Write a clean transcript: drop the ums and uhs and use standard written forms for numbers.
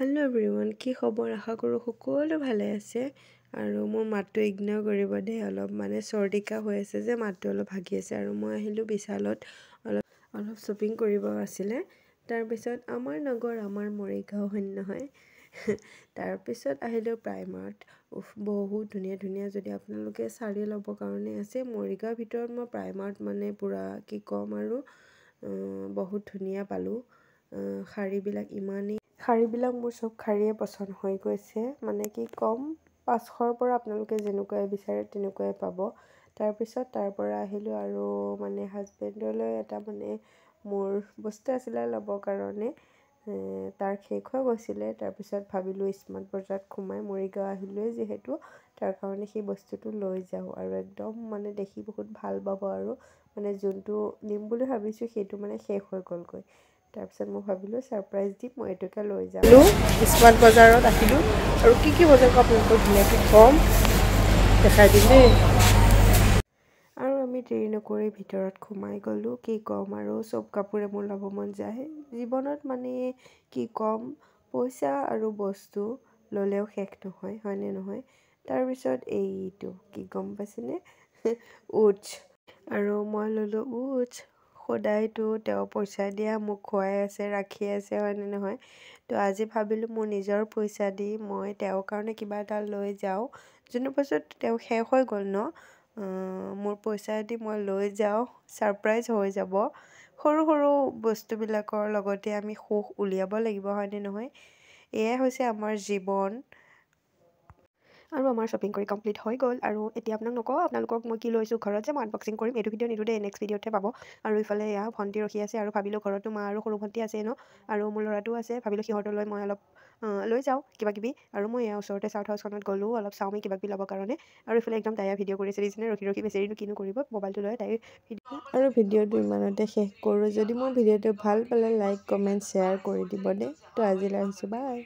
Hello' everyone, কি খবৰ? আশা কৰোঁ সকলো ভালে আছে। আৰু মোৰ মাতটো ইগন'ৰ কৰিব দেই, অলপ মানে চৰ্দি কাহ হৈ আছে যে মাতটো অলপ ভাগি আছে। আৰু মই আহিলোঁ বিশালত অলপ শ্বপিং কৰিব আছিলে। তাৰপিছত আমাৰ নগৰ আমাৰ মৰিগাঁও হয় নহয়। তাৰপিছত আহিলোঁ প্ৰাইমাৰ্ট। বহুত ধুনীয়া ধুনীয়া, যদি আপোনালোকে শাৰী ল'বৰ কাৰণে আছে মৰিগাঁৱৰ ভিতৰত, মই প্ৰাইমাৰ্ট মানে পূৰা কি ক'ম আৰু বহুত ধুনীয়া পালোঁ। শাৰীবিলাক মোৰ চব শাৰীয়ে পচন্দ হৈ গৈছে, মানে কি ক'ম, 500ৰ পৰা আপোনালোকে যেনেকুৱাই বিচাৰে তেনেকুৱাই পাব। তাৰপিছত তাৰ পৰা আহিলোঁ আৰু মানে হাজবেণ্ডলৈ এটা মানে মোৰ বস্তু আছিলে ল'বৰ কাৰণে, তাৰ শেষ হৈ গৈছিলে। তাৰপিছত ভাবিলোঁ স্মাৰ্ট বজাৰত সোমাই মৰিগাঁও আহিলোঁৱে যিহেতু, তাৰ কাৰণে সেই বস্তুটো লৈ যাওঁ আৰু একদম মানে দেখি বহুত ভাল পাব। আৰু মানে যোনটো নিম বুলি ভাবিছোঁ সেইটো মানে শেষ হৈ গ'লগৈ। তাৰপিছত মই ভাবিলোঁ ছাৰপ্ৰাইজ দিম, মই এইটোকে লৈ যাম। স্মাৰ্ট বজাৰত আহিলোঁ আৰু কি বজাৰ আপোনালোকক ধুনীয়াকৈ কম দেখাই দিম দেই। আৰু আমি দেৰি নকৰি ভিতৰত সোমাই গ'লোঁ। কি ক'ম আৰু চব কাপোৰে মোৰ ল'ব মন যায় জীৱনত, মানে কি ক'ম, পইচা আৰু বস্তু ল'লেও শেষ নহয়, হয়নে নহয়? তাৰপিছত এইটো কি গম পাইছেনে? ওটছ। আৰু মই ল'লোঁ ওটছ। সদায়তো তেওঁ পইচা দিয়া মোক খুৱাই আছে, ৰাখি আছে, হয়নে নহয়? তো আজি ভাবিলোঁ মোৰ নিজৰ পইচা দি মই তেওঁৰ কাৰণে কিবা এটা লৈ যাওঁ, যোনটো পাছত তেওঁ শেষ হৈ গ'ল ন। মোৰ পইচা দি মই লৈ যাওঁ, ছাৰপ্ৰাইজ হৈ যাব। সৰু সৰু বস্তুবিলাকৰ লগতে আমি সুখ উলিয়াব লাগিব, হয়নে নহয়? এয়াই হৈছে আমাৰ জীৱন। আৰু আমাৰ শ্বপিং কৰি কমপ্লিট হৈ গ'ল। আৰু এতিয়া আপোনালোকক মই কি লৈছোঁ ঘৰত যে মই আনবক্সিং কৰিম, এইটো ভিডিঅ' নিদোঁ দেই, নেক্সট ভিডিঅ'তে পাব। আৰু ইফালে এয়া ভণ্টি ৰখি আছে, আৰু ভাবিলোঁ ঘৰতো মা আৰু সৰু ভণ্টি আছে ন, আৰু মোৰ ল'ৰাটোও আছে, ভাবিলোঁ সিহঁতলৈ মই অলপ লৈ যাওঁ কিবাকিবি। আৰু মই এয়া ওচৰতে চাউথ হাউচখনত গ'লোঁ অলপ চাওমি কিবাকিবি ল'বৰ কাৰণে। আৰু ইফালে একদম তাইয়া ভিডিঅ' কৰিছে দিছেনে, ৰখি বেচেৰিনো কিনো কৰিব, মোবাইলটো লৈ তাই আৰু ভিডিঅ'টো ইমানতে শেষ কৰোঁ। যদি মোৰ ভিডিঅ'টো ভাল পালে লাইক কমেণ্ট শ্বেয়াৰ কৰি দিব দেই। তো আজিলৈ আহিছোঁ, বাই।